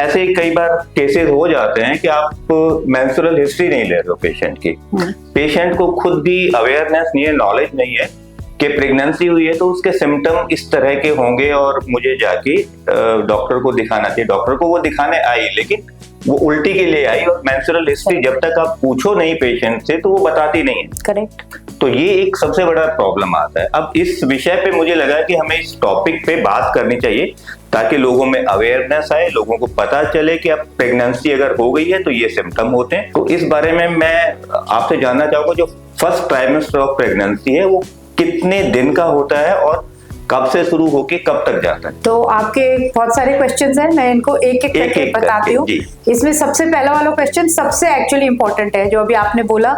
ऐसे कई बार केसेस हो जाते हैं कि आप मेंस्ट्रुअल हिस्ट्री नहीं ले रहे हो पेशेंट की, पेशेंट को खुद भी अवेयरनेस नहीं है, नॉलेज नहीं है कि प्रेगनेंसी हुई है तो उसके सिम्टम इस तरह के होंगे और मुझे जाके डॉक्टर को दिखाना चाहिए। डॉक्टर को वो दिखाने आई लेकिन वो उल्टी के लिए आई, और मेंस्ट्रुअल हिस्ट्री जब तक आप पूछो नहीं पेशेंट से तो वो बताती नहीं है। करेक्ट। तो ये एक सबसे बड़ा प्रॉब्लम आता है। अब इस विषय पे मुझे लगा कि हमें इस टॉपिक पे बात करनी चाहिए ताकि लोगों में अवेयरनेस आए, लोगों को पता चले कि अब प्रेगनेंसी अगर हो गई है तो ये सिम्टम होते हैं। तो इस बारे में मैं आपसे जानना चाहूंगा, जो फर्स्ट ट्राइमेस्टर ऑफ प्रेगनेंसी है वो कितने दिन का होता है और कब से शुरू होके कब तक जाता है? तो आपके बहुत सारे क्वेश्चंस हैं, मैं इनको एक एक करके बताती हूँ। इसमें सबसे पहला वाला क्वेश्चन सबसे एक्चुअली इंपॉर्टेंट है, जो अभी आपने बोला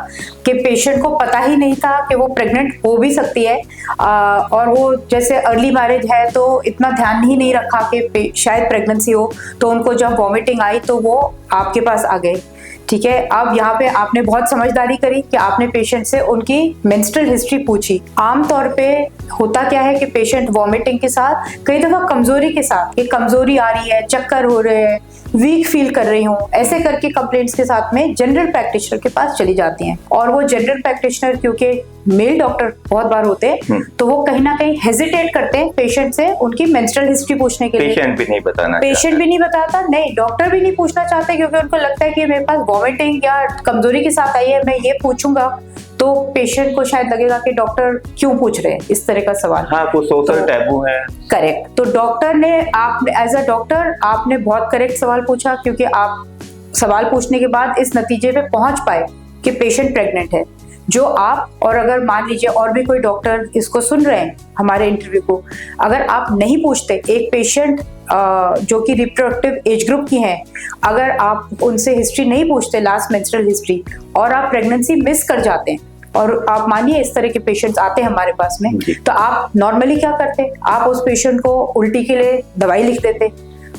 कि पेशेंट को पता ही नहीं था कि वो प्रेग्नेंट हो भी सकती है, और वो जैसे अर्ली मैरिज है तो इतना ध्यान ही नहीं रखा कि शायद प्रेगनेंसी हो, तो उनको जब वॉमिटिंग आई तो वो आपके पास आ गए। ठीक है, अब यहाँ पे आपने बहुत समझदारी करी कि आपने पेशेंट से उनकी मेंस्ट्रुअल हिस्ट्री पूछी। आमतौर पे होता क्या है कि पेशेंट वॉमिटिंग के साथ, कई दफा कमजोरी के साथ, कि कमजोरी आ रही है, चक्कर हो रहे हैं, वीक फील कर रही हूँ, ऐसे करके कंप्लेंट्स के साथ में जनरल प्रैक्टिशनर के पास चली जाती हैं। और वो जनरल प्रैक्टिशनर क्योंकि मेल डॉक्टर बहुत बार होते हैं तो वो कहीं ना कहीं हेजिटेट करते हैं पेशेंट से उनकी मेंस्ट्रुअल हिस्ट्री पूछने के लिए। पेशेंट भी नहीं बताना, पेशेंट भी नहीं बताता, नहीं डॉक्टर भी नहीं पूछना चाहते, क्योंकि उनको लगता है कि मेरे पास वॉमिटिंग या कमजोरी के साथ आई है, मैं ये पूछूंगा तो पेशेंट को शायद लगेगा कि डॉक्टर क्यों पूछ रहे हैं इस तरह का सवाल। हाँ, कुछ सोशल टैबू है। करेक्ट। तो डॉक्टर ने, आप एज अ डॉक्टर आपने बहुत करेक्ट सवाल पूछा, क्योंकि आप सवाल पूछने के बाद इस नतीजे पे पहुंच पाए कि पेशेंट प्रेग्नेंट है। जो आप, और अगर मान लीजिए और भी कोई डॉक्टर इसको सुन रहे हैं हमारे इंटरव्यू को, अगर आप नहीं पूछते एक पेशेंट जो कि रिप्रोडक्टिव एज ग्रुप की हैं, अगर आप उनसे हिस्ट्री नहीं पूछते, लास्ट मेंस्ट्रुअल हिस्ट्री, और आप प्रेगनेंसी मिस कर जाते हैं, और आप मानिए इस तरह के पेशेंट्स आते हैं हमारे पास में, तो आप नॉर्मली क्या करते, आप उस पेशेंट को उल्टी के लिए दवाई लिख देते,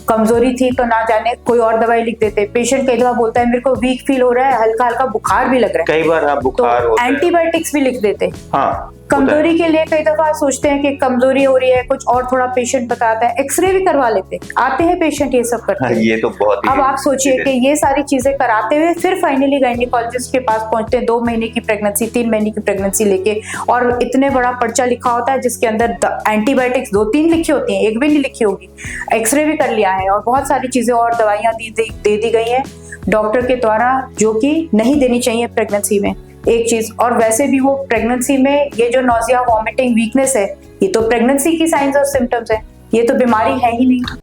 कमजोरी थी तो ना जाने कोई और दवाई लिख देते। पेशेंट कई दफा बोलता है मेरे को वीक फील हो रहा है, हल्का हल्का बुखार भी लग रहा है, कई बार बुखार तो एंटीबायोटिक्स भी लिख देते। हाँ, कमजोरी के लिए कई दफा सोचते हैं कि कमजोरी हो रही है, कुछ और थोड़ा पेशेंट बताता है, एक्सरे भी करवा लेते, आते हैं पेशेंट ये सब करते हैं। ये तो बहुत ही, अब आप सोचिए कि ये सारी चीजें कराते हुए फिर फाइनली गायनेकोलॉजिस्ट के पास पहुंचते हैं 2 महीने की प्रेगनेंसी, 3 महीने की प्रेगनेंसी लेके, और इतने बड़ा पर्चा लिखा होता है जिसके अंदर एंटीबायोटिक्स 2-3 लिखी होती हैं, एक भी नहीं लिखी होगी, एक्सरे भी कर लिया है, और बहुत सारी चीजें और दवाइयां दे दी गई हैं डॉक्टर के द्वारा, जो कि नहीं देनी चाहिए प्रेगनेंसी में एक चीज। और वैसे भी वो प्रेगनेंसी में ये जो नोजिया, वॉमिटिंग, वीकनेस है, ये तो प्रेगनेंसी की साइंस और सिम्टम्स है, ये तो बीमारी है ही नहीं।